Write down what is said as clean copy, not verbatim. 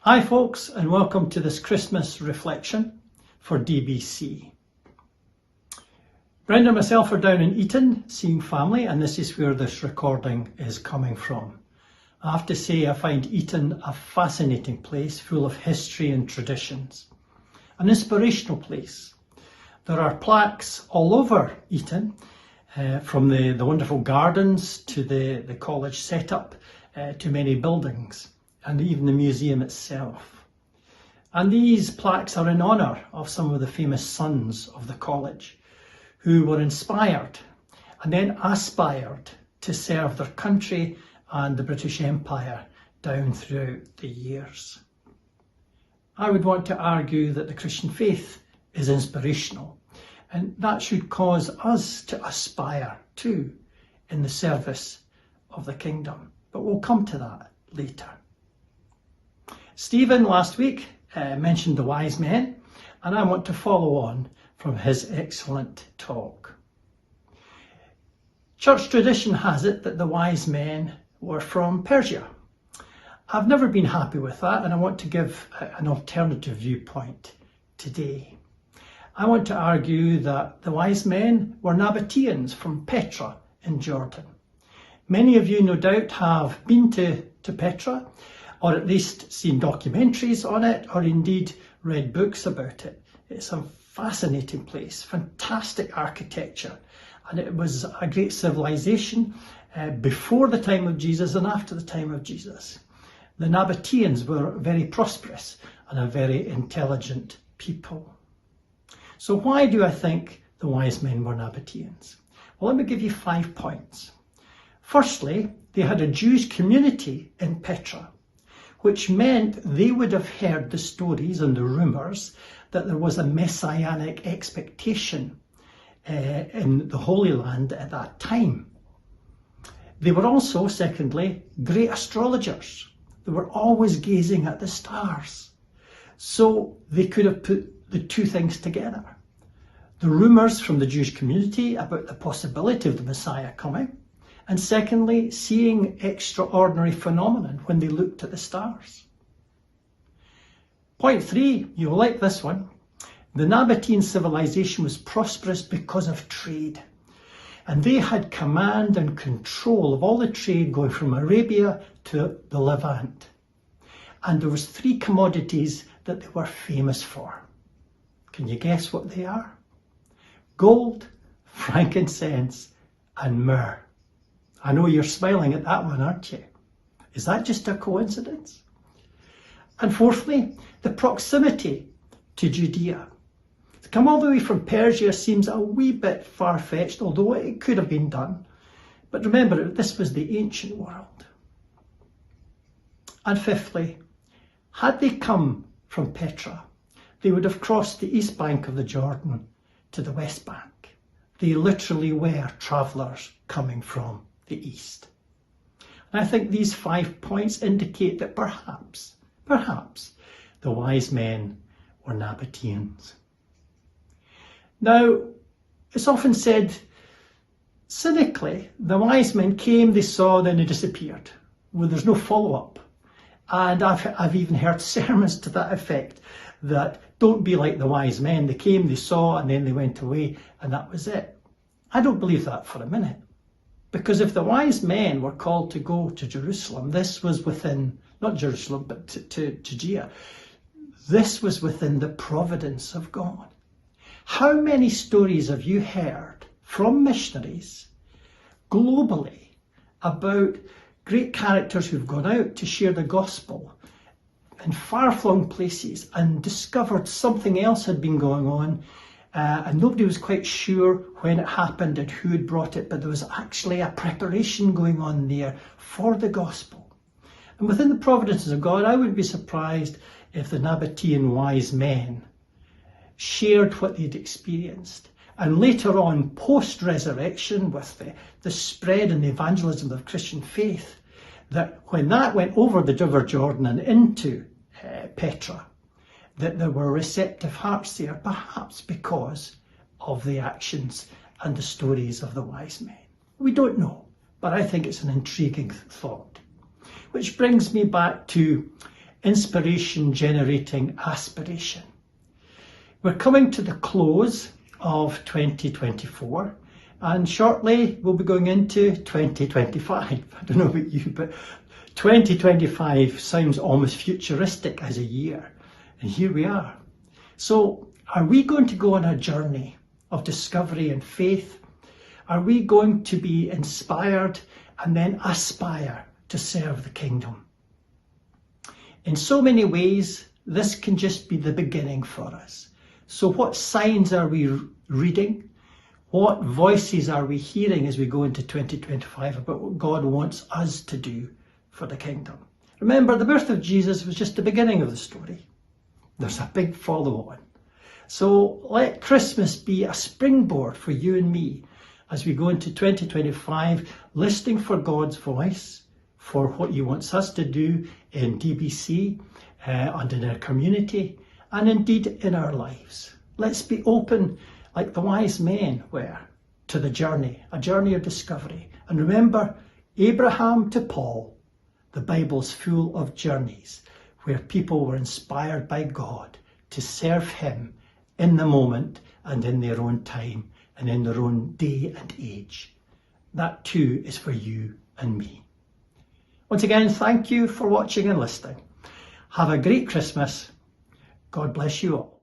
Hi folks, and welcome to this Christmas reflection for DBC. Brenda and myself are down in Eton seeing family, and this is where this recording is coming from. I have to say I find Eton a fascinating place full of history and traditions. An inspirational place. There are plaques all over Eton, from the wonderful gardens to the college setup to many buildings, and even the museum itself. And these plaques are in honour of some of the famous sons of the college who were inspired and then aspired to serve their country and the British Empire down throughout the years. I would want to argue that the Christian faith is inspirational, and that should cause us to aspire too in the service of the kingdom. But we'll come to that later. Stephen last week mentioned the wise men, and I want to follow on from his excellent talk. Church tradition has it that the wise men were from Persia. I've never been happy with that, and I want to give an alternative viewpoint today. I want to argue that the wise men were Nabateans from Petra in Jordan. Many of you no doubt have been to Petra, or at least seen documentaries on it, or indeed read books about it. It's a fascinating place, fantastic architecture, and it was a great civilization before the time of Jesus and after the time of Jesus. The Nabateans were very prosperous and a very intelligent people. So why do I think the wise men were Nabateans? Well, let me give you 5 points. Firstly, they had a Jewish community in Petra, which meant they would have heard the stories and the rumours that there was a messianic expectation in the Holy Land at that time. They were also, secondly, great astrologers. They were always gazing at the stars. So they could have put the two things together. The rumours from the Jewish community about the possibility of the Messiah coming, and secondly, seeing extraordinary phenomenon when they looked at the stars. Point 3, you'll like this one. The Nabatean civilization was prosperous because of trade. And they had command and control of all the trade going from Arabia to the Levant. And there was 3 commodities that they were famous for. Can you guess what they are? Gold, frankincense, and myrrh. I know you're smiling at that one, aren't you? Is that just a coincidence? And fourthly, the proximity to Judea. To come all the way from Persia seems a wee bit far-fetched, although it could have been done. But remember, this was the ancient world. And fifthly, had they come from Petra, they would have crossed the east bank of the Jordan to the west bank. They literally were travellers coming from the east. And I think these 5 points indicate that perhaps the wise men were Nabateans. Now, it's often said cynically, the wise men came, they saw, then they disappeared. Well, there's no follow-up. And I've even heard sermons to that effect, that don't be like the wise men. They came, they saw, and then they went away, and that was it. I don't believe that for a minute. Because if the wise men were called to go to Jerusalem, this was within, not Jerusalem, but to Judea, this was within the providence of God. How many stories have you heard from missionaries globally about great characters who've gone out to share the gospel in far-flung places and discovered something else had been going on, and nobody was quite sure when it happened and who had brought it, but there was actually a preparation going on there for the gospel. And within the providences of God, I would be surprised if the Nabatean wise men shared what they'd experienced. And later on, post-resurrection, with the spread and the evangelism of Christian faith, that when that went over the River Jordan and into Petra, that there were receptive hearts there, perhaps because of the actions and the stories of the wise men. We don't know, but I think it's an intriguing thought. Which brings me back to inspiration generating aspiration. We're coming to the close of 2024, and shortly we'll be going into 2025. I don't know about you, but 2025 sounds almost futuristic as a year, and here we are. So are we going to go on a journey of discovery and faith? Are we going to be inspired and then aspire to serve the kingdom? In so many ways, this can just be the beginning for us. So what signs are we reading? What voices are we hearing as we go into 2025 about what God wants us to do for the kingdom? Remember, the birth of Jesus was just the beginning of the story. There's a big follow-on. So let Christmas be a springboard for you and me as we go into 2025, listening for God's voice, for what he wants us to do in DBC and in our community, and indeed in our lives. Let's be open like the wise men were to the journey, a journey of discovery. And remember, Abraham to Paul, the Bible's full of journeys where people were inspired by God to serve him in the moment and in their own time and in their own day and age. That too is for you and me. Once again, thank you for watching and listening. Have a great Christmas. God bless you all.